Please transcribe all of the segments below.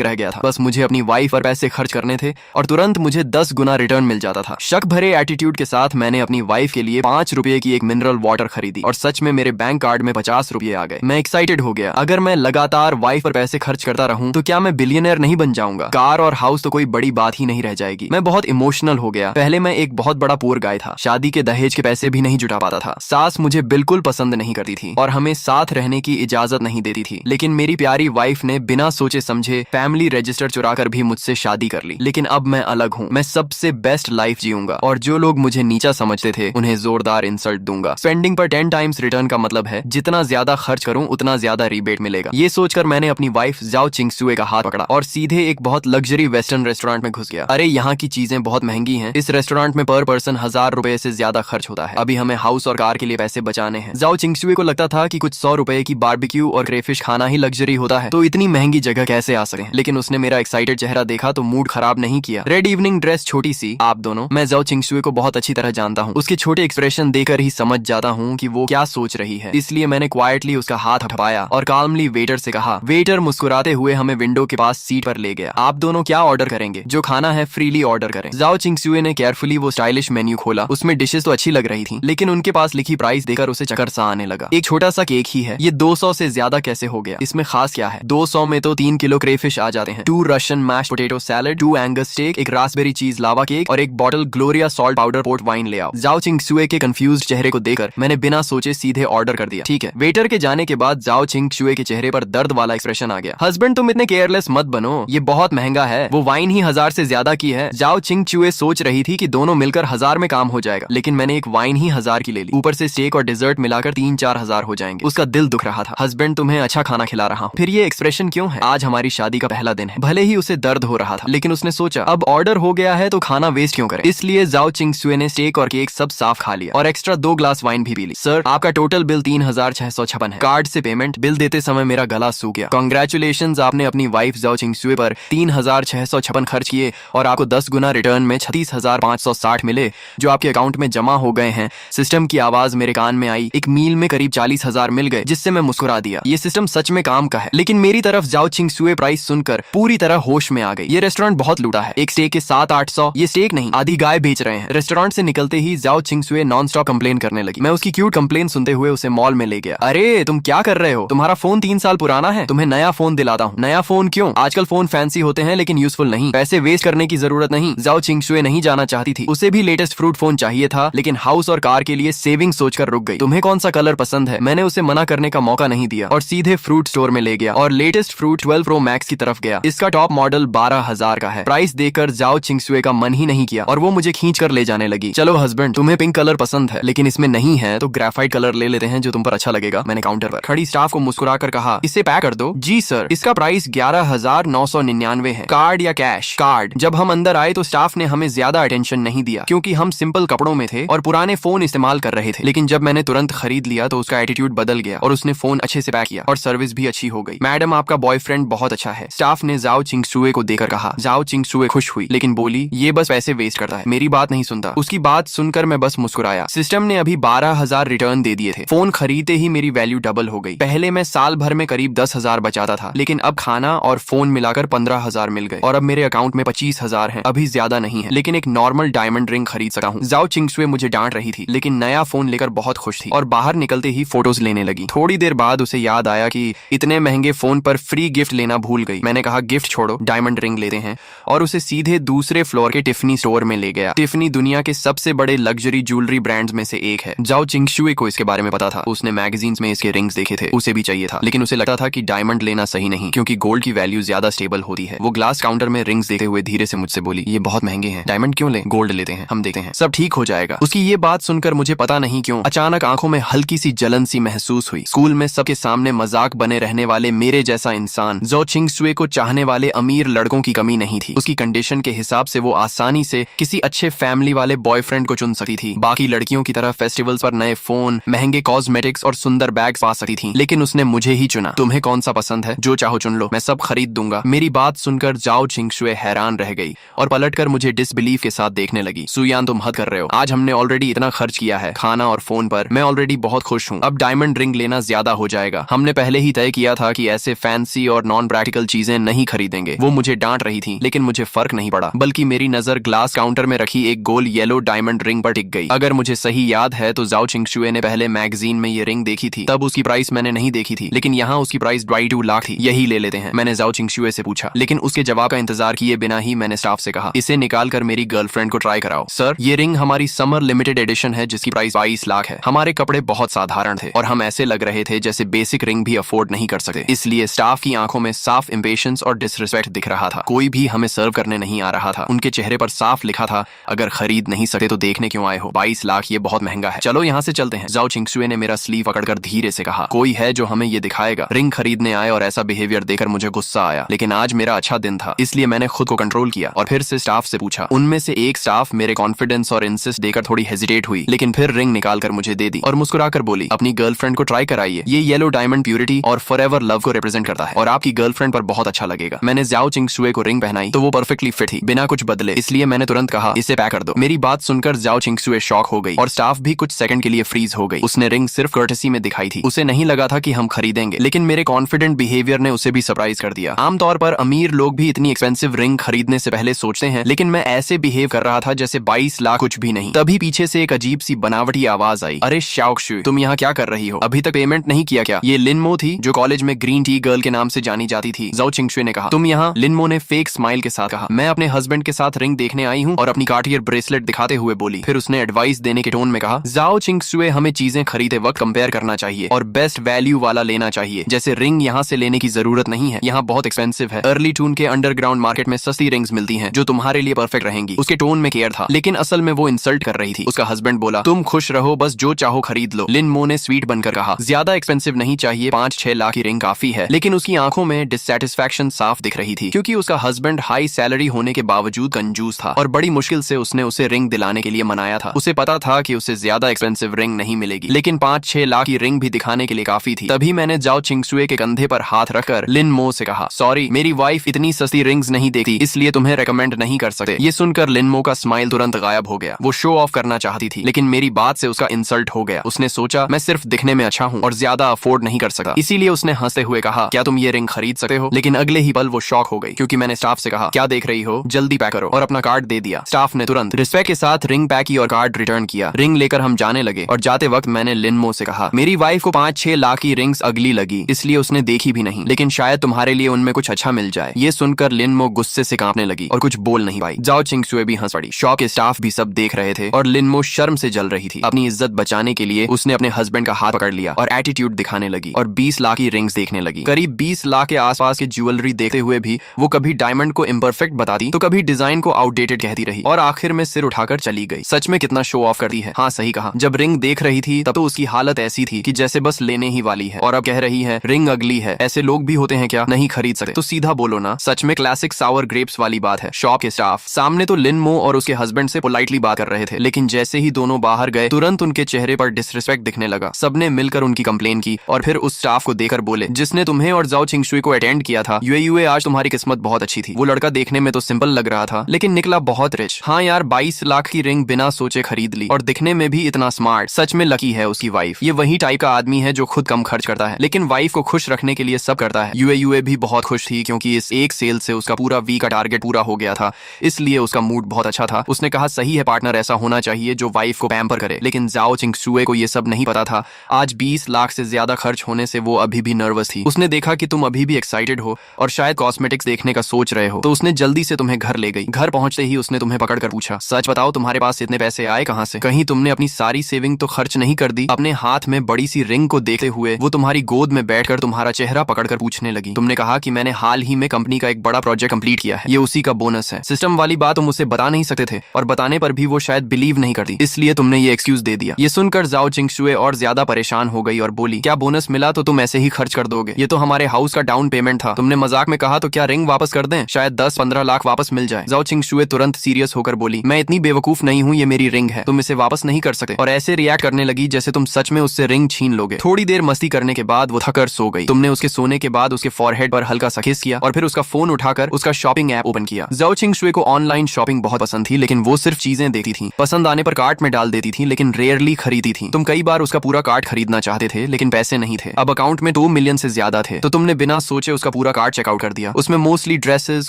रह गया था। बस मुझे अपनी वाइफ पर पैसे खर्च करने थे और तुरंत मुझे 10 गुना रिटर्न मिल जाता था। शक भरे एटीट्यूड के साथ मैंने अपनी वाइफ के लिए 5 रुपए की एक मिनरल वाटर खरीदी और सच में मेरे बैंक कार्ड में 50 रुपए आ गए। मैं एक्साइटेड हो गया। अगर मैं लगातार वाइफ पर पैसे खर्च करता रहूं तो क्या मैं बिलियनर नहीं बन जाऊंगा? कार और हाउस तो कोई बड़ी बात ही नहीं रह जाएगी। मैं बहुत इमोशनल हो गया। पहले मैं एक बहुत बड़ा पुअर गाय था, शादी के दहेज के पैसे भी नहीं जुटा पाता था। सास मुझे बिल्कुल पसंद नहीं करती थी और हमें साथ रहने की इजाजत नहीं देती थी। लेकिन मेरी प्यारी वाइफ ने बिना सोचे समझे फैमिली रजिस्टर चुराकर भी मुझसे शादी कर ली। लेकिन अब मैं अलग हूँ। मैं सबसे बेस्ट लाइफ जीऊंगा और जो लोग मुझे नीचा समझते थे उन्हें जोरदार इंसल्ट दूंगा। स्पेंडिंग पर 10 टाइम्स रिटर्न का मतलब है जितना ज्यादा खर्च करूं उतना ज्यादा रिबेट मिलेगा। ये सोचकर मैंने अपनी वाइफ जाओ चिंगसुए का हाथ पकड़ा और सीधे एक बहुत लग्जरी वेस्टर्न रेस्टोरेंट में घुस गया। अरे यहाँ की चीजें बहुत महंगी हैं। इस रेस्टोरेंट में पर पर्सन 1000 रुपए से ज्यादा खर्च होता है। अभी हमें हाउस और कार के लिए पैसे बचाने हैं। जाओ चिंगसुए को लगता था कि कुछ 100 रुपए की बारबेक्यू और क्रेफिश खाना ही लग्जरी होता है, तो इतनी महंगी जगह कैसे आ सके। लेकिन उसने मेरा एक्साइटेड चेहरा देखा तो मूड खराब नहीं किया। रेड इवनिंग ड्रेस, छोटी सी, आप दोनों। मैं जाओ चिंगसुए को बहुत अच्छी तरह जानता हूँ। उसके छोटे एक्सप्रेशन देकर ही समझ जाता हूँ कि वो क्या सोच रही है। इसलिए मैंने क्वाइटली उसका हाथ हटाया और काल्मली वेटर से कहा। वेटर मुस्कुराते हुए हमें विंडो के पास सीट पर ले गया। आप दोनों क्या ऑर्डर करेंगे? जो खाना है फ्रीली ऑर्डर करें। जाओ चिंगसुए ने केयरफुली वो स्टाइलिश मेन्यू खोला। उसमें डिशेस तो अच्छी लग रही थी, लेकिन उनके पास लिखी प्राइस देकर उसे चक्कर सा आने लगा। एक छोटा सा केक ही है, ये 200 से ज्यादा कैसे हो गया? इसमें खास क्या है? 200 में तो 3 किलो क्रेफिश आ जाते हैं, 2 Russian mash potato salad, 2 Angus steak, एक रास्पबेरी चीज लावा केक और एक bottle Gloria salt powder port wine ले आओ। जाओ चिंगसुए के कंफ्यूज्ड चेहरे को देखकर मैंने बिना सोचे सीधे ऑर्डर कर दिया। ठीक है। वेटर के जाने के बाद जाओ चिंगसुए के चेहरे पर दर्द वाला एक्सप्रेशन आ गया। हस्बैंड तुम इतने केयरलेस मत बनो, ये बहुत महंगा है। वो वाइन ही 1000 से ज्यादा की है। जाओ चिंगसुए सोच रही थी कि दोनों मिलकर 1000 में काम हो जाएगा, लेकिन मैंने एक वाइन ही 1000 की ले ली। ऊपर से स्टेक और डिजर्ट मिलाकर 3-4 हजार हो जाएंगे। उसका दिल दुख रहा था। हस्बैंड तुम्हें अच्छा खाना खिला रहा हूँ, फिर ये एक्सप्रेशन क्यों है? आज हमारी शादी का पहला दिन है। भले ही उसे दर्द हो रहा था, लेकिन उसने सोचा अब ऑर्डर हो गया है तो खाना वेस्ट क्यों करें। इसलिए जाओ चिंगसुए ने स्टेक और केक सब साफ खा लिया और एक्स्ट्रा 2 ग्लास वाइन भी पी ली। सर, आपका टोटल बिल 3656 है। कार्ड से पेमेंट। बिल देते समय मेरा गला सूख गया। कांग्रेचुलेशंस, आपने अपनी वाइफ जाओ चिंगसुए पर 3656 खर्च किए और आपको 10 गुना रिटर्न में 36,560 मिले जो आपके अकाउंट में जमा हो गए हैं। सिस्टम की आवाज मेरे कान में आई। एक मील में करीब 40,000 मिल गए, जिससे मैं मुस्कुरा दिया। ये सिस्टम सच में काम का है। लेकिन मेरी तरफ जाओ चिंगसुए प्राइस सुनकर पूरी तरह होश में आ गई। ये रेस्टोरेंट बहुत लूटा है। एक स्टेक के 700-800। ये स्टेक नहीं, आधी गाय बेच रहे हैं। रेस्टोरेंट से निकलते ही जाओ चिंगसुए नॉन स्टॉप कंप्लेन करने लगी। मैं उसकी क्यूट कंप्लेन सुनते हुए उसे मॉल में ले गया। अरे तुम क्या कर रहे हो? तुम्हारा फोन 3 साल पुराना है, तुम्हें नया फोन दिलाता हूँ। नया फोन क्यों? आजकल फोन फैंसी होते हैं लेकिन यूजफुल नहीं। पैसे वेस्ट करने की जरूरत नहीं। जाओ चिंगसुए नहीं जाना चाहती थी। उसे भी लेटेस्ट फ्रूट फोन चाहिए था, लेकिन हाउस और कार के लिए सेविंग सोचकर रुक गई। तुम्हें कौन सा कलर पसंद है? मैंने उसे मना करने का मौका नहीं दिया और सीधे फ्रूट स्टोर में ले गया और लेटेस्ट फ्रूट 12 प्रो मैक्स की तरफ गया। इसका टॉप मॉडल 12,000 का है। प्राइस देखकर जाओ चिंगसुए का मन ही नहीं किया और वो मुझे खींच कर ले जाने लगी। चलो हस्बैंड, तुम्हें पिंक कलर पसंद है लेकिन इसमें नहीं है तो ग्रेफाइट कलर ले लेते हैं जो तुम पर अच्छा लगेगा। मैंने काउंटर पर खड़ी स्टाफ को मुस्कुरा कर कहा, इसे पैक कर दो। जी सर। इसका प्राइस 11,999 है। कार्ड या कैश? कार्ड। जब हम अंदर आए तो स्टाफ ने हमें ज्यादा अटेंशन नहीं दिया क्योंकि हम सिंपल कपड़ों में थे और पुराने फोन इस्तेमाल कर रहे थे। लेकिन जब मैंने तुरंत खरीद लिया तो उसका एटीट्यूड बदल गया और उसने फोन अच्छे से पैक किया और सर्विस भी अच्छी हो गई। मैडम, आपका बॉयफ्रेंड बहुत अच्छा है, स्टाफ ने जाओ चिंगसुए को देकर कहा। जाओ चिंगसुए खुश हुई लेकिन बोली, ये बस पैसे वेस्ट करता है, मेरी बात नहीं सुनता। उसकी बात सुनकर मैं बस मुस्कुराया। सिस्टम ने अभी 12,000 रिटर्न दे दिए थे। फोन खरीदते ही मेरी वैल्यू डबल हो गई। पहले मैं साल भर में करीब 10,000 बचाता था, लेकिन अब खाना और फोन मिलाकर 15,000 मिल गए और अब मेरे अकाउंट में 25,000 है। अभी ज्यादा नहीं है, लेकिन एक नॉर्मल डायमंड रिंग खरीद सका हूँ। जाओ चिंगसुए मुझे डांट रही थी, लेकिन नया फोन लेकर बहुत खुश थी और बाहर निकलते ही फोटोज लेने लगी। थोड़ी देर बाद उसे याद आया कि इतने महंगे फोन पर फ्री गिफ्ट लेना भूल गई। मैंने कहा, गिफ्ट छोड़ो, डायमंड रिंग लेते हैं, और उसे सीधे दूसरे फ्लोर के टिफनी स्टोर में ले गया। टिफनी दुनिया के सबसे बड़े लग्जरी ज्वेलरी ब्रांड्स में से एक है। जाओ चिंगसुए को इसके बारे में पता था। उसने मैगजीन्स में इसके रिंग्स देखे थे, उसे भी चाहिए था, लेकिन उसे लगता था कि डायमंड लेना सही नहीं क्योंकि गोल्ड की वैल्यू ज्यादा स्टेबल होती है। वो ग्लास काउंटर में रिंग्स देखते हुए धीरे से मुझसे बोली, ये बहुत महंगे हैं, डायमंड क्यों ले? गोल्ड लेते हैं, हम देखते हैं, सब ठीक हो जाएगा। उसकी ये बात सुनकर मुझे पता नहीं क्यों अचानक आंखों में हल्की सी जलन सी महसूस हुई। स्कूल में सबके सामने मजाक बने रहने वाले मेरे जैसा इंसान जाओ चिंगसुए को चाहने वाले अमीर लड़कों की कमी नहीं थी। उसकी कंडीशन के हिसाब से वो आसानी से किसी अच्छे फैमिली वाले बॉयफ्रेंड को चुन सकती थी। बाकी लड़कियों की तरह फेस्टिवल्स पर नए फोन, महंगे कॉस्मेटिक्स और सुंदर बैग्स पा सकती थी, लेकिन उसने मुझे ही चुना। तुम्हें कौन सा पसंद है? जो चाहो चुन लो, मैं सब खरीद दूंगा। मेरी बात सुनकर जाओ चिंगसुए हैरान रह गई और पलटकर मुझे डिसबिलीफ के साथ देखने लगी। सुयान, तुम हद कर रहे हो। आज हमने ऑलरेडी इतना खर्च किया है खाना और फोन पर। मैं ऑलरेडी बहुत खुश हूँ। अब डायमंड रिंग लेना ज्यादा हो जाएगा। हमने पहले ही तय किया था कि ऐसे फैंसी और नॉन प्रैक्टिकल चीजें चीजें नहीं खरीदेंगे। वो मुझे डांट रही थी, लेकिन मुझे फर्क नहीं पड़ा, बल्कि मेरी नजर ग्लास काउंटर में रखी एक गोल येलो डायमंड रिंग पर टिक गई। अगर मुझे सही याद है तो जाओ चिंगशुए ने पहले मैगजीन में ये रिंग देखी थी, तब उसकी प्राइस मैंने नहीं देखी थी, लेकिन यहाँ उसकी प्राइस 22 लाख थी। यही ले लेते हैं, मैंने जाओ चिंगशुए से पूछा, लेकिन उसके जवाब का इंतजार किए बिना ही मैंने स्टाफ से कहा, इसे निकाल कर मेरी गर्लफ्रेंड को ट्राई कराओ। सर, ये रिंग हमारी समर लिमिटेड एडिशन है जिसकी प्राइस 22 लाख है। हमारे कपड़े बहुत साधारण थे और हम ऐसे लग रहे थे जैसे बेसिक रिंग भी अफोर्ड नहीं कर सकते। इसलिए स्टाफ की आंखों में साफ इंपेशंस और डिसरिस्पेक्ट दिख रहा था। कोई भी हमें सर्व करने नहीं आ रहा था। उनके चेहरे पर साफ लिखा था, अगर खरीद नहीं सकते तो देखने क्यों आए हो, 22 लाख ये बहुत महंगा है, चलो यहाँ से चलते हैं। जाओ चिंगशुए ने मेरा स्लीव पकड़कर धीरे से कहा, कोई है जो हमें ये दिखाएगा। रिंग खरीदने आए और ऐसा बिहेवियर देकर मुझे गुस्सा आया, लेकिन आज मेरा अच्छा दिन था, इसलिए मैंने खुद को कंट्रोल किया और फिर से स्टाफ से पूछा। उनमें से एक स्टाफ मेरे कॉन्फिडेंस और इंसिस्ट देकर थोड़ी हेजिटेट हुई, लेकिन फिर रिंग निकाल कर मुझे दे दी और मुस्कुराकर बोली, अपनी गर्लफ्रेंड को ट्राई कराइए, ये येलो डायमंड प्यूरिटी और फॉरएवर लव को रिप्रेजेंट करता है और आपकी गर्लफ्रेंड पर बहुत अच्छा लगेगा। मैंने जाओ चिंगशुए को रिंग पहनाई तो वो परफेक्टली फिट थी, बिना कुछ बदले, इसलिए मैंने तुरंत कहा, इसे पैक कर दो। मेरी बात सुनकर जाओ चिंगशुए शॉक हो गई और स्टाफ भी कुछ सेकंड के लिए फ्रीज हो गई। उसने रिंग सिर्फ कर्टेसी में दिखाई थी, उसे नहीं लगा था कि हम खरीदेंगे, लेकिन मेरे कॉन्फिडेंट बिहेवियर ने उसे भी सरप्राइज कर दिया। आमतौर पर अमीर लोग भी इतनी एक्सपेंसिव रिंग खरीदने से पहले सोचते हैं, लेकिन मैं ऐसे बिहेव कर रहा था जैसे 22 लाख कुछ भी नहीं। तभी पीछे से एक अजीब सी बनावटी आवाज आई, अरे शाओक्षु, तुम यहाँ क्या कर रही हो, अभी तक पेमेंट नहीं किया क्या? ये लिनमो थी जो कॉलेज में ग्रीन टी गर्ल के नाम से जानी जाती थी। जाओ चिंगशुए ने कहा, तुम यहाँ? लिनमो ने फेक स्माइल के साथ कहा, मैं अपने हस्बैंड के साथ रिंग देखने आई हूँ, और अपनी कार्टियर ब्रेसलेट दिखाते हुए बोली। फिर उसने एडवाइस देने के टोन में कहा, जाओ चिंगशुए, हमें चीजें खरीदे वक्त कंपेयर करना चाहिए और बेस्ट वैल्यू वाला लेना चाहिए। जैसे रिंग यहाँ से लेने की जरूरत नहीं है, यहाँ बहुत एक्सपेंसिव है। अर्ली टून के अंडरग्राउंड मार्केट में सस्ती रिंग्स मिलती हैं जो तुम्हारे लिए परफेक्ट रहेंगी। उसके टोन में केयर था, लेकिन असल में वो इंसल्ट कर रही थी। उसका हस्बैंड बोला, तुम खुश रहो, बस जो चाहो खरीद लो। लिनमो ने स्वीट बनकर कहा, ज्यादा एक्सपेंसिव नहीं चाहिए, 5-6 लाख की रिंग काफी है। लेकिन उसकी आंखों में डिससैटिस्फैक्शन साफ दिख रही थी, क्योंकि उसका हस्बैंड हाई सैलरी होने के बावजूद कंजूस था और बड़ी मुश्किल से उसने उसे रिंग दिलाने के लिए मनाया था। उसे पता था कि उसे ज्यादा एक्सपेंसिव रिंग नहीं मिलेगी, लेकिन 5-6 लाख की रिंग भी दिखाने के लिए काफी थी। तभी मैंने जाओ चिंगशुए के कंधे पर हाथ रखकर लिनमो से कहा, सॉरी, मेरी वाइफ इतनी सस्ती रिंग्स नहीं देखती, इसलिए तुम्हें रेकमेंड नहीं कर सकते। ये सुनकर लिनमो का स्माइल तुरंत गायब हो गया। वो शो ऑफ करना चाहती थी, लेकिन मेरी बात से उसका इंसल्ट हो गया। उसने सोचा मैं सिर्फ दिखने में अच्छा हूँ और ज्यादा अफोर्ड नहीं कर सकता, इसीलिए उसने हंसते हुए कहा, क्या तुम ये रिंग खरीद सकते हो? लेकिन अगले ही पल वो शॉक हो गई, क्योंकि मैंने स्टाफ से कहा, क्या देख रही हो, जल्दी पैक करो, और अपना कार्ड दे दिया। स्टाफ ने तुरंत रिस्पेक्ट के साथ रिंग पैक की और कार्ड रिटर्न किया। रिंग लेकर हम जाने लगे और जाते वक्त मैंने लिनमो से कहा, मेरी वाइफ को 5-6 लाख की रिंग्स अगली लगी, इसलिए उसने देखी भी नहीं, लेकिन शायद तुम्हारे लिए उनमें कुछ अच्छा मिल जाए। ये सुनकर लिनमो गुस्से से कांपने लगी और कुछ बोल नहीं पाई। जाओ चिंगशुए भी हंस पड़ी। शॉप के स्टाफ भी सब देख रहे थे और लिनमो शर्म से जल रही थी। अपनी इज्जत बचाने के लिए उसने अपने हस्बैंड का हाथ पकड़ लिया और एटीट्यूड दिखाने लगी और 20 लाख की रिंग्स देखने लगी। करीब 20 लाख के आसपास की ज्वेलरी देखते हुए भी वो कभी डायमंड को इम्परफेक्ट बताती तो कभी डिजाइन को आउटडेटेड कहती रही और आखिर में सिर उठाकर चली गई। सच में कितना शो ऑफ करती है। हाँ, सही कहा। जब रिंग देख रही थी तब तो उसकी हालत ऐसी थी कि जैसे बस लेने ही वाली है, और अब कह रही है रिंग अगली है। ऐसे लोग भी होते हैं क्या, नहीं खरीद सकते तो सीधा बोलो ना। सच में क्लासिक सावर ग्रेप्स वाली बात है। शॉप के स्टाफ सामने तो लिनमो और उसके हस्बैंड से पोलाइटली बात कर रहे थे, लेकिन जैसे ही दोनों बाहर गए तुरंत उनके चेहरे पर डिसरिस्पेक्ट दिखने लगा। सबने मिलकर उनकी कंप्लेन की और फिर उस स्टाफ को देकर बोले, जिसने तुम्हें और जाओ चिंगशुए को अटेंड किया था, यूए आज तुम्हारी किस्मत बहुत अच्छी थी। वो लड़का देखने में तो सिंपल लग रहा था, लेकिन निकला बहुत रिच। हाँ यार, 22 लाख की रिंग बिना सोचे खरीद ली और दिखने में भी इतना स्मार्ट। सच में लकी है उसकी वाइफ। ये वही टाइप का आदमी है जो खुद कम खर्च करता है, लेकिन वाइफ को खुश रखने के लिए सब करता है। यूए भी बहुत खुश थी, क्योंकि इस एक सेल से उसका पूरा वीक का टारगेट पूरा हो गया था, इसलिए उसका मूड बहुत अच्छा था। उसने कहा, सही है पार्टनर, ऐसा होना चाहिए जो वाइफ को पैम्पर करे। लेकिन जाओ चिंगशुए को ये सब नहीं पता था। आज 20 लाख से ज्यादा खर्च होने से वो अभी भी नर्वस थी। उसने देखा कि तुम अभी भी एक्साइटेड हो और शायद कॉस्मेटिक्स देखने का सोच रहे हो, तो उसने जल्दी से तुम्हें घर ले गई। घर पहुंचते ही उसने तुम्हें पकड़कर पूछा, सच बताओ तुम्हारे पास इतने पैसे आए कहां से? कहीं तुमने अपनी सारी सेविंग तो खर्च नहीं कर दी? अपने हाथ में बड़ी सी रिंग को देखते हुए वो तुम्हारी गोद में बैठकर तुम्हारा चेहरा पकड़कर पूछने लगी। तुमने कहा कि मैंने हाल ही में कंपनी का एक बड़ा प्रोजेक्ट कंप्लीट किया है, ये उसी का बोनस है। सिस्टम वाली बात तुम मुझसे बता नहीं सकते थे, और बताने पर भी वो शायद बिलीव नहीं करती, इसलिए तुमने ये एक्सक्यूज दे दिया। ये सुनकर जाओ चिंगशुए और ज्यादा परेशान हो गई और बोली, क्या बोनस मिला तो तुम ऐसे ही खर्च कर दोगे? ये तो हमारे हाउस का डाउन पेमेंट था। तुमने मजाक में कहा तो क्या रिंग वापस कर दें? शायद 10-15 लाख वापस मिल जाए। जाओ चिंगशुए तुरंत सीरियस होकर बोली, मैं इतनी बेवकूफ नहीं हूँ, ये मेरी रिंग है, तुम इसे वापस नहीं कर सकते। और ऐसे रिएक्ट करने लगी जैसे तुम सच में उससे रिंग छीन लोगे। थोड़ी देर मस्ती करने के बाद वो थकर सो गई। तुमने उसके सोने के बाद उसके फॉरहेड पर हल्का सा किस किया और फिर उसका फोन उठाकर उसका शॉपिंग ऐप ओपन किया। जाओ चिंगशुए को ऑनलाइन शॉपिंग बहुत पसंद थी, लेकिन वो सिर्फ चीजें देखती थी, पसंद आने पर कार्ट में डाल देती थी, लेकिन रेयरली खरीदी थी। तुम कई बार उसका पूरा कार्ट खरीदना चाहते थे, लेकिन पैसे नहीं थे। अब अकाउंट में 2 मिलियन से ज्यादा थे, तो तुमने बिना सोचे उसका पूरा कार्ड चेकआउट कर दिया। उसमें मोस्टली ड्रेसेस,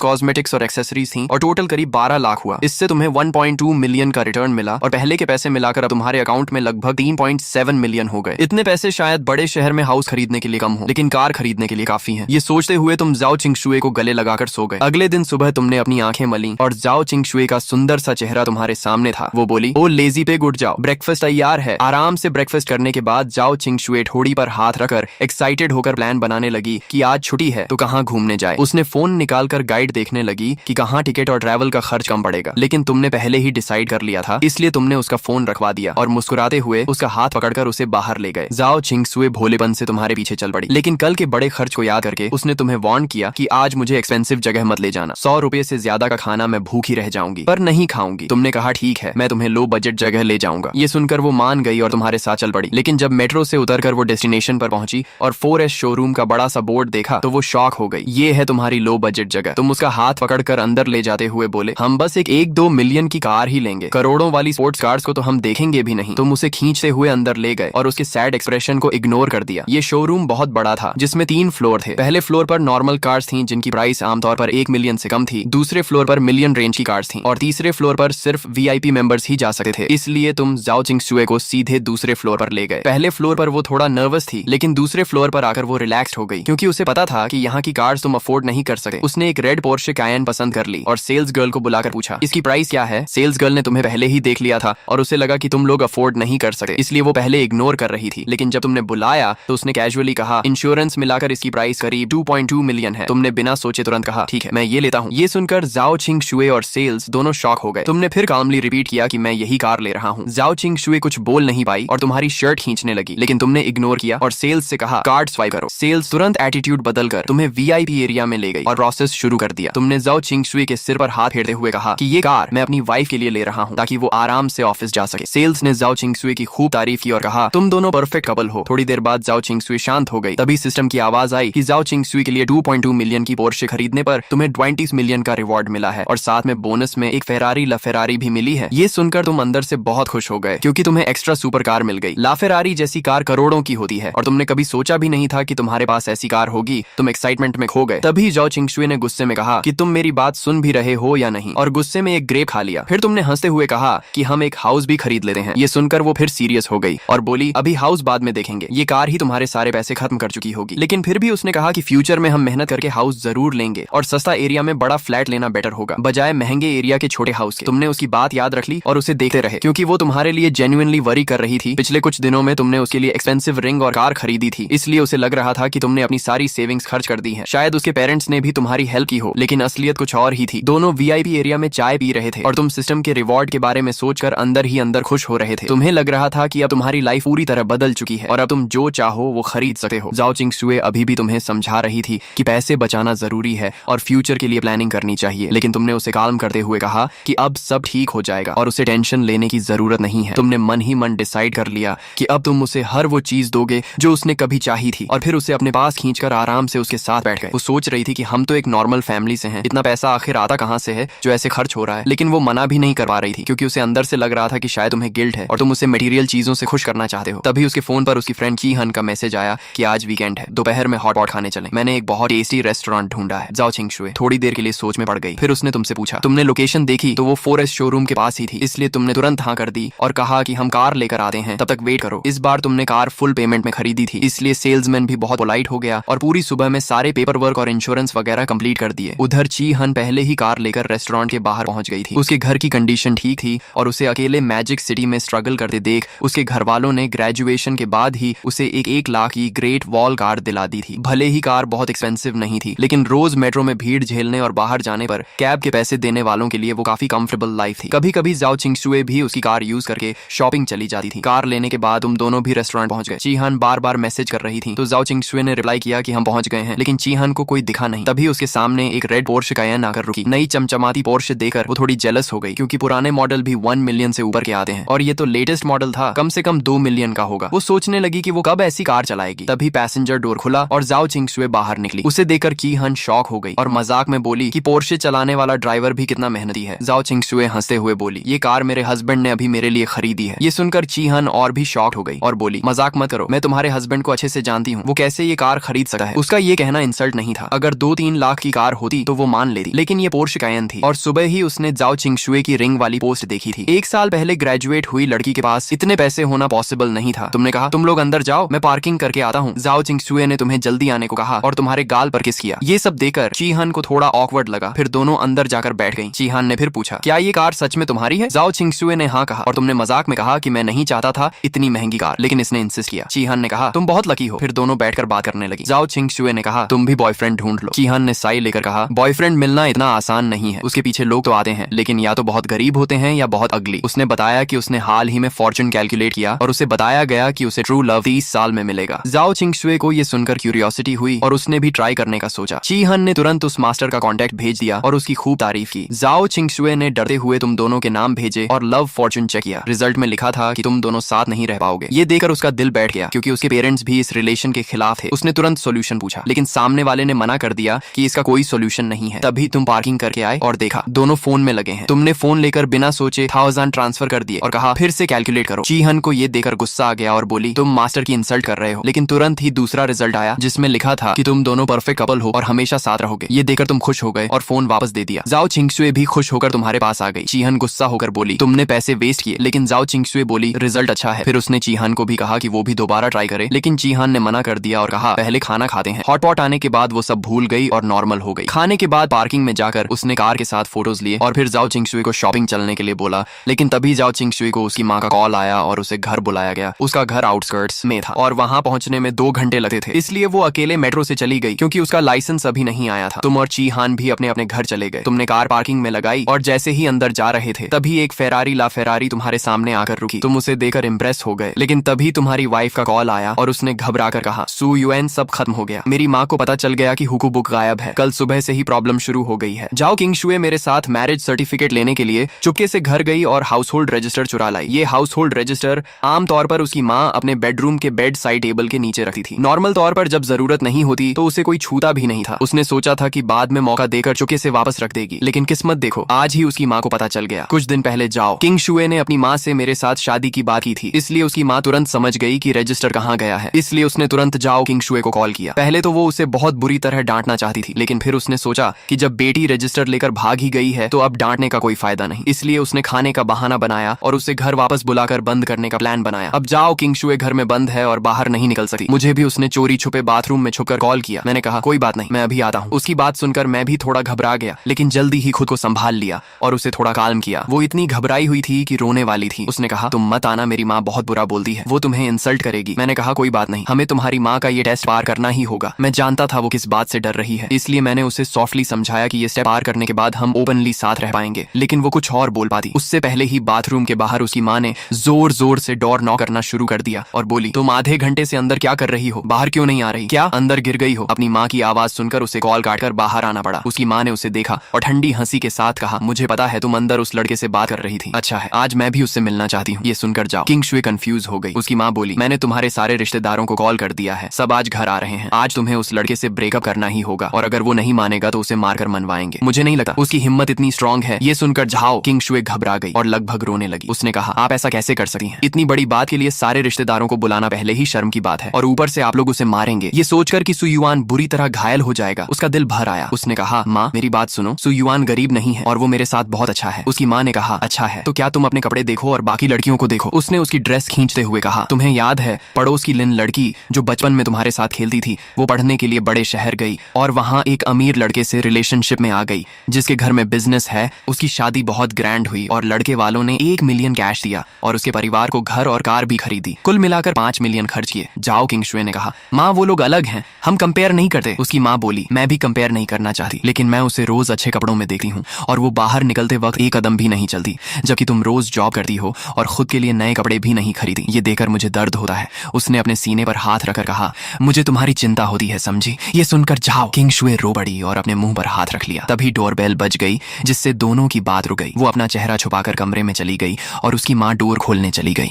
कॉस्मेटिक्स और एक्सेसरीज थी और टोटल करीब 12 लाख हुआ। इससे तुम्हें 1.2 मिलियन का रिटर्न मिला और पहले के पैसे मिलाकर अब तुम्हारे अकाउंट में लगभग 3.7 मिलियन हो गए। इतने पैसे शायद बड़े शहर में हाउस खरीदने के लिए कम हो, लेकिन कार खरीदने के लिए काफी है। ये सोचते हुए तुम जाओ चिंगशुए को गले लगाकर सो गए। अगले दिन सुबह तुमने अपनी आंखें मली और जाओ चिंगशुए का सुंदर सा चेहरा तुम्हारे सामने था। वो बोली, ओ लेजी पे उठ जाओ, ब्रेकफास्ट तैयार है। आराम से ब्रेकफास्ट करने के बाद जाओ चिंगशुए ठोड़ी पर हाथ रखकर एक्साइटेड होकर प्लान बनाने लगी कि आज छुट्टी है तो कहाँ घूमने जाए। उसने फोन निकालकर गाइड देखने लगी कि कहाँ टिकट और ट्रैवल का खर्च कम पड़ेगा, लेकिन तुमने पहले ही डिसाइड कर लिया था, इसलिए तुमने उसका फोन रखवा दिया और मुस्कुराते हुए उसका हाथ पकड़कर उसे बाहर ले गए। जाओ चिंगशुए भोलेपन से तुम्हारे पीछे चल पड़ी, लेकिन कल के बड़े खर्च को याद करके उसने तुम्हें वार्न किया कि आज मुझे एक्सपेंसिव जगह मत ले जाना, 100 रुपए से ज्यादा का खाना मैं भूखी रह जाऊंगी, पर नहीं खाऊंगी। तुमने कहा ठीक है, मैं तुम्हें लो बजट जगह ले जाऊंगा। ये सुनकर वो मान गई और तुम्हारे साथ चल पड़ी। लेकिन जब मेट्रो से उतरकर वो डेस्टिनेशन पर पहुंची और 4S शोरूम का बड़ा सा बोर्ड देखा तो वो शॉक हो गई। ये है तुम्हारी लो बजट जगह। तुम उसका हाथ पकड़कर अंदर ले जाते हुए बोले, हम बस एक 1-2 मिलियन की कार ही लेंगे, करोड़ों वाली स्पोर्ट्स कार्स को तो हम देखेंगे भी नहीं। तुम उसे खींचते हुए अंदर ले गए और उसके सैड एक्सप्रेशन को इग्नोर कर दिया। ये शोरूम बहुत बड़ा था जिसमें 3 फ्लोर थे। पहले फ्लोर पर नॉर्मल कार्स थी जिनकी प्राइस आमतौर पर 1 मिलियन से कम थी। दूसरे फ्लोर पर मिलियन रेंज की कार्स थी और तीसरे फ्लोर पर सिर्फ VIP मेंबर्स ही जा सकते थे। इसलिए तुम जाओ चिंगशुए को सीधे दूसरे फ्लोर पर ले गए। पहले फ्लोर पर वो थोड़ा नर्वस थी, लेकिन दूसरे फ्लोर पर आकर वो रिलैक्स्ड हो गई क्योंकि उसे पता था कि यहाँ की कार्स तुम अफोर्ड नहीं कर सकते। उसने एक रेड पोर्शे कायन पसंद कर ली और सेल्स गर्ल को बुलाकर पूछा, इसकी प्राइस क्या है। सेल्स गर्ल ने तुम्हें पहले ही देख लिया था और उसे लगा कि तुम लोग अफोर्ड नहीं कर सकते, इसलिए वो पहले इग्नोर कर रही थी। लेकिन जब तुमने बुलाया तो उसने कैजुअली कहा, इंश्योरेंस मिलाकर इसकी प्राइस करीब 2.2 मिलियन है। तुमने बिना सोचे तुरंत कहा, ठीक है मैं ये लेता हूँ। ये सुनकर जाओ चिंगशुए और सेल्स दोनों शॉक हो गए। तुमने फिर कामली रिपीट किया कि मैं यही कार ले रहा हूँ। जाओ चिंगशुए कुछ बोल नहीं पाई और तुम्हारी शर्ट खींचने लगी, लेकिन तुमने इग्नोर किया और सेल्स से कहा, कार्ड स्वाइप करो। सेल्स तुरंत एटीट्यूड बदलकर तुम्हें VIP एरिया में ले गई और प्रोसेस शुरू कर दिया। तुमने जाओ चिंगशुए के सिर पर हाथ फेरते हुए कहा कि ये कार मैं अपनी वाइफ के लिए ले रहा हूँ ताकि वो आराम से ऑफिस जा सके। सेल्स ने जाओ चिंगशुए की खूब तारीफ की और कहा, तुम दोनों परफेक्ट कपल हो। थोड़ी देर बाद जाओ चिंगशुए शांत हो गई। तभी सिस्टम की आवाज आई कि जाओ चिंगशुए के लिए 2.2 मिलियन की पोर्शे खरीदने पर तुम्हें 20 मिलियन का रिवॉर्ड मिला है और साथ में बोनस में एक फेरारी लाफेरारी भी मिली है। ये सुनकर तुम अंदर से बहुत खुश हो गए क्योंकि तुम्हें एक्स्ट्रा सुपर कार मिल गई। लाफेरारी जैसी कार करोड़ों की होती है और तुमने कभी सोचा भी नहीं था कि तुम्हारे पास ऐसी कार होगी। तुम एक्साइटमेंट में खो गए। तभी जाओ चिंगशुए ने गुस्से में कहा कि तुम मेरी बात सुन भी रहे हो या नहीं, और गुस्से में एक ग्रेप खा लिया। फिर तुमने हंसते हुए कहा कि हम एक हाउस भी खरीद लेते हैं। ये सुनकर वो फिर सीरियस हो गई और बोली, अभी हाउस बाद में देखेंगे, ये कार ही तुम्हारे सारे पैसे खत्म कर चुकी होगी। लेकिन फिर भी उसने कहा कि फ्यूचर में हम मेहनत करके हाउस जरूर लेंगे और सस्ता एरिया में बड़ा फ्लैट लेना बेटर होगा बजाय महंगे एरिया के छोटे हाउस के। तुमने उसकी बात याद रख ली और उसे देखते रहे क्योंकि वो तुम्हारे लिए जेन्युइनली वरी कर रही थी। पिछले कुछ दिनों में तुमने उसके लिए एक्सपेंसिव रिंग और कार खरीदी थी, इसलिए उसे लग रहा था कि तुमने अपनी सारी सेविंग्स खर्च कर दी है। शायद उसके पेरेंट्स ने भी तुम्हारी हेल्प की हो, लेकिन असलियत कुछ और ही थी। दोनों VIP एरिया में चाय पी रहे थे और तुम सिस्टम के रिवॉर्ड के बारे में सोचकर अंदर ही अंदर खुश हो रहे थे। तुम्हें लग रहा था कि अब तुम्हारी लाइफ पूरी तरह बदल चुकी है और अब तुम जो चाहो वो खरीद सकते हो। जाओ चिंगशुए अभी भी तुम्हें समझा रही थी कि पैसे बचाना जरूरी है और फ्यूचर के लिए प्लानिंग करनी चाहिए, लेकिन तुमने उसे काल्म करते हुए कहा कि अब सब ठीक हो जाएगा और उसे टेंशन लेने की जरूरत नहीं है। तुमने मन ही मन डिसाइड कर लिया कि अब तुम उसे हर वो चीज दोगे जो उसने कभी चाही थी और फिर उसे अपने पास खींचकर आराम से उसके साथ बैठ गए। वो सोच रही थी कि हम तो एक नॉर्मल फैमिली से हैं, इतना पैसा आखिर आता कहां से है जो ऐसे खर्च हो रहा है। लेकिन वो मना भी नहीं कर पा रही थी क्योंकि उसे अंदर से लग रहा था कि शायद तुम्हें गिल्ट है और तुम उसे मटेरियल चीजों से खुश करना चाहते हो। तभी उसके फोन पर उसकी फ्रेंड चीहन का मैसेज आया कि आज वीकेंड है, दोपहर में हॉट पॉट खाने चलें। मैंने एक बहुत टेस्टी रेस्टोरेंट ढूंढा है। जाओ चिंगशुए थोड़ी देर के लिए सोच में पड़ गई। फिर उसने तुमसे पूछा, तुमने लोकेशन देखी तो वो 4S शोरूम के पास ही थी, इसलिए तुमने तुरंत हाँ कर दी और कहा कि हम कार लेकर आते हैं, तब तक वेट करो। इस बार तुमने कार फुल पेमेंट में खरीदी थी, इसलिए सेल्समैन भी बहुत पोलाइट हो गया और पूरी सुबह में सारे पेपर वर्क और इंश्योरेंस वगैरह कंप्लीट कर दिए। उधर चीहन पहले ही कार लेकर रेस्टोरेंट के बाहर पहुंच गई थी। उसके घर की कंडीशन ठीक थी और उसे अकेले मैजिक सिटी में स्ट्रगल करते देख उसके घर वालों ने ग्रेजुएशन के बाद ही उसे एक 1 लाख की ग्रेट वॉल कार दिला दी थी। भले ही कार बहुत एक्सपेंसिव नहीं थी, लेकिन रोज मेट्रो में भीड़ झेलने और बाहर जाने पर कैब के पैसे देने वालों के लिए वो काफी कंफर्टेबल लाइफ थी। कभी कभी जाओ चिंगशुए भी उसकी कार यूज करके शॉपिंग चली जाती थी। कार लेने के बाद तुम दोनों भी रेस्टोरेंट पहुंच गए। चीहन बार बार मैसेज कर रही थी तो जाओ चिंगशुए ने रिप्लाई किया कि हम पहुंच गए हैं, लेकिन चीहन को कोई दिखा नहीं। तभी उसके सामने एक रेड पोर्शे कायन आकर रुकी। नई चमचमाती पोर्शे देखकर वो थोड़ी जेलस हो गई क्योंकि पुराने मॉडल भी 1 मिलियन से ऊपर के आते हैं और ये तो लेटेस्ट मॉडल था, कम से कम 2 मिलियन का होगा। वो सोचने लगी कि वो कब ऐसी कार चलाएगी। तभी पैसेंजर डोर खुला और जाओ चिंगशुए बाहर निकली। उसे देखकर चीहन शॉक हो गई और मजाक में बोली कि पोर्शे चलाने वाला ड्राइवर भी कितना मेहनती है। जाओ चिंगशुए हंसते हुए बोली, ये कार मेरे हस्बैंड ने अभी मेरे लिए खरीदी है। ये सुनकर चीहन और भी शॉक्ड हो गई और बोली, मजाक मत करो, मैं तुम्हारे हस्बैंड को अच्छे से जानती हूँ, वो कैसे ये कार खरीद सकता है, उसका ये कहना इंसल्ट नहीं था। अगर 2-3 लाख की कार होती तो वो मान लेती, लेकिन ये पोर्श कायन थी। और सुबह ही उसने जाओ चिंगशुए की रिंग वाली पोस्ट देखी थी। 1 साल पहले ग्रेजुएट हुई लड़की के पास इतने पैसे होना पॉसिबल नहीं था। तुमने कहा तुम लोग अंदर जाओ, मैं पार्किंग करके आता हूँ। जाओ चिंगशुए ने तुम्हें जल्दी आने को कहा और तुम्हारे गाल पर किस किया। ये सब देखकर चीहन को थोड़ा ऑकवर्ड लगा। फिर दोनों अंदर जाकर बैठ गई। चीहन ने फिर पूछा, क्या ये कार सच में तुम्हारी है? जाओ चिंगशुए ने हाँ कहा। और तुमने मजाक में कहा कि मैं नहीं चाहता था इतनी महंगी कार, लेकिन इसने इंसिस्ट किया। चीहन ने कहा तुम बहुत लकी हो। फिर दोनों बैठकर बात करने लगी। जाओ चिंगशुए ने कहा तुम भी बॉयफ्रेंड ढूंढ लो। चीहन ने साई लेकर कहा बॉयफ्रेंड मिलना इतना आसान नहीं है। उसके पीछे लोग तो आते हैं, लेकिन या तो बहुत गरीब होते हैं या बहुत अगली। उसने बताया कि उसने हाल ही में फॉर्चून कैलकुलेट किया और उसे बताया गया कि उसे ट्रू लव 30 साल में मिलेगा। जाओ चिंगशुए को ये सुनकर क्यूरियोसिटी हुई और उसने भी ट्राई करने का सोचा। चीहन ने तुरंत उस मास्टर का कॉन्टेक्ट भेज दिया और उसकी खूब तारीफ की। जाओ चिंगशुए ने डरते हुए तुम दोनों के नाम भेजे और लव फॉर्चून चेक किया। रिजल्ट में लिखा था कि तुम दोनों साथ नहीं रह पाओगे। ये देखकर उसका दिल बैठ गया, क्योंकि उसके पेरेंट्स भी इस रिलेशन के खिलाफ थे। उसने तुरंत सोल्यूशन पूछा, लेकिन सामने वाले ने मना कर दिया कि इसका कोई सोल्यूशन नहीं है। तभी तुम पार्किंग करके आए और देखा दोनों फोन में लगे हैं। तुमने फोन लेकर बिना सोचे 1000 ट्रांसफर कर दिए और कहा फिर से कैलकुलेट करो। चीहन को ये देखकर गुस्सा आ गया और बोली तुम मास्टर की इंसल्ट कर रहे हो। लेकिन तुरंत ही दूसरा रिजल्ट आया जिसमें लिखा था कि तुम दोनों परफेक्ट कपल हो और हमेशा साथ रहोगे। ये देखकर तुम खुश हो गए और फोन वापस दे दिया। जाओ चिंगशुए भी खुश होकर तुम्हारे पास आ गई। चीहन गुस्सा होकर बोली तुमने पैसे वेस्ट किए। लेकिन जाओ चिंगशुए बोली रिजल्ट अच्छा है। फिर उसने चीहन को भी कहा कि वो भी दोबारा ट्राई करे, लेकिन चीहन ने मना कर दिया और कहा पहले खाना खाते हैं। हॉटपॉट आने के बाद वो सब भूल गई और नॉर्मल हो गई। खाने के बाद पार्किंग में जाकर उसने कार के साथ फोटोज लिए और फिर जाओ चिंगशुए को शॉपिंग चलने के लिए बोला। लेकिन तभी जाओ चिंगशुए को उसकी माँ का कॉल आया और उसे घर बुलाया गया। उसका घर आउटस्कर्ट्स में था और वहां पहुंचने में 2 घंटे लगते थे, इसलिए वो अकेले मेट्रो से चली गई, क्योंकि उसका लाइसेंस अभी नहीं आया था। तुम और चीहान भी अपने अपने घर चले गए। तुमने कार पार्किंग में लगाई और जैसे ही अंदर जा रहे थे तभी एक फेरारी ला फेरारी तुम्हारे सामने आकर रुकी। तुम उसे देखकर इम्प्रेस हो गए, लेकिन तभी तुम्हारी वाइफ का कॉल आया और उसने घबरा कर कहा सू यूएन सब खत्म हो गया। मेरी माँ को पता चल गया कि हुकू बुक गायब है। कल सुबह से ही प्रॉब्लम शुरू हो गई है। जाओ किंगशुए मेरे साथ मैरिज सर्टिफिकेट लेने के लिए चुपके से घर गई और हाउस होल्ड रजिस्टर चुरा लाई। ये हाउस होल्ड रजिस्टर आमतौर पर उसकी माँ अपने बेडरूम के बेड साइड टेबल के नीचे रखती थी। नॉर्मल तौर पर जब जरूरत नहीं होती तो उसे कोई छूता भी नहीं था। उसने सोचा था कि बाद में मौका देकर चुपके से वापस रख देगी, लेकिन किस्मत देखो आज ही उसकी माँ को पता चल गया। कुछ दिन पहले जाओ किंगशुए ने अपनी माँ से मेरे साथ शादी की बात की थी, इसलिए उसकी माँ तुरंत समझ गई कि रजिस्टर कहाँ गया है। इसलिए उसने तुरंत जाओ किंगशुए को कॉल किया। पहले तो वो उसे बहुत बुरी तरह डांटना चाहती थी, लेकिन फिर उसने सोचा कि जब बेटी रजिस्टर लेकर भाग ही गई है तो अब डांटने का कोई फायदा नहीं। इसलिए उसने खाने का बहाना बनाया और उसे घर वापस बुलाकर बंद करने का प्लान बनाया। अब जाओ किंगशुए घर में बंद है और बाहर नहीं निकल सकती। मुझे भी उसने चोरी छुपे बाथरूम में छुपकर कॉल किया। मैंने कहा कोई बात नहीं, मैं अभी आता हूँ। उसकी बात सुनकर मैं भी थोड़ा घबरा गया, लेकिन जल्दी ही खुद को संभाल लिया और उसे थोड़ा काल्म किया। वो इतनी घबराई हुई थी कि रोने वाली थी। उसने कहा तुम मत आना, मेरी माँ बहुत बुरा बोलती है, वो तुम्हें इंसल्ट करेगी। मैंने कहा कोई बात नहीं, हमें तुम्हारी माँ का ये टेस्ट पार करना ही होगा। मैं जानता था वो किस बात से डर रही है, इसलिए मैंने उसे सॉफ्टली समझाया कि ये स्टेप पार करने के बाद हम ओपनली साथ रह पाएंगे। लेकिन वो कुछ और बोल पाती। उससे पहले ही बाथरूम के बाहर उसकी माँ ने जोर जोर से डोर नॉक करना शुरू कर दिया और बोली तुम आधे घंटे से अंदर क्या कर रही हो? बाहर क्यों नहीं आ रही? क्या अंदर गिर गई हो? अपनी माँ की आवाज सुनकर उसे कॉल काटकर बाहर आना पड़ा। उसकी माँ ने उसे देखा और ठंडी हंसी के साथ कहा मुझे पता है तुम अंदर उस लड़के से बात कर रही थी। अच्छा है, आज मैं भी उससे मिलना चाहती हूँ। ये सुनकर जाओ किंगशुए कंफ्यूज हो गई। उसकी माँ बोली मैंने तुम्हारे सारे रिश्तेदारों को कॉल कर दिया है, सब आज घर आ रहे हैं। आज तुम्हें उस लड़के से ब्रेकअप करना ही होगा और अगर वो नहीं मानेगा तो उसे मारकर मनवाएंगे। मुझे नहीं लगता उसकी हिम्मत इतनी स्ट्रांग है। ये सुनकर जाओ किंगशुए घबरा गई और लगभग रोने लगी। उसने कहा आप ऐसा कैसे कर सकती हैं? इतनी बड़ी बात के लिए सारे रिश्तेदारों को बुलाना पहले ही शर्म की बात है और ऊपर से आप लोग उसे मारेंगे। ये सोचकर कि सुयुआन बुरी तरह घायल हो जाएगा उसका दिल भर आया। उसने कहा माँ मेरी बात सुनो, सुयुआन गरीब नहीं है और वो मेरे साथ बहुत अच्छा है। उसकी माँ ने कहा अच्छा है तो क्या तुम अपने कपड़े देखो और बाकी लड़कियों को देखो। उसने उसकी ड्रेस खींचते हुए कहा तुम्हें याद है पड़ोस की लिन लड़की जो बचपन में तुम्हारे साथ खेलती थी, वो पढ़ने के लिए बड़े शहर गई और वहाँ एक अमीर लड़के से रिलेशनशिप में आ गई जिसके घर में बिजनेस है। उसकी शादी बहुत ग्रैंड हुई और लड़के वालों ने 1 मिलियन कैश दिया और उसके परिवार को घर और कार भी खरीदी। कुल मिलाकर 5 मिलियन खर्च किए। जाओ किंगशुए ने कहा माँ वो लोग अलग हैं, हम कंपेयर नहीं करते। उसकी माँ बोली मैं भी कंपेयर नहीं करना चाहती, लेकिन मैं उसे रोज अच्छे कपड़ों में देखती हूँ और वो बाहर निकलते वक्त एक कदम भी नहीं चलती, जबकि तुम रोज जॉब करती हो और खुद के लिए नए कपड़े भी नहीं खरीदी। ये देखकर मुझे दर्द होता है। उसने अपने सीने पर हाथ रखकर कहा मुझे तुम्हारी चिंता होती है, समझी? ये सुनकर जाओ किंगशुए रो पड़ी और अपने मुंह पर हाथ रख लिया। तभी डोरबेल बज गई जिससे दोनों की बात रुक गई। वो अपना चेहरा छुपाकर कमरे में चली गई और उसकी माँ डोर खोलने चली गई।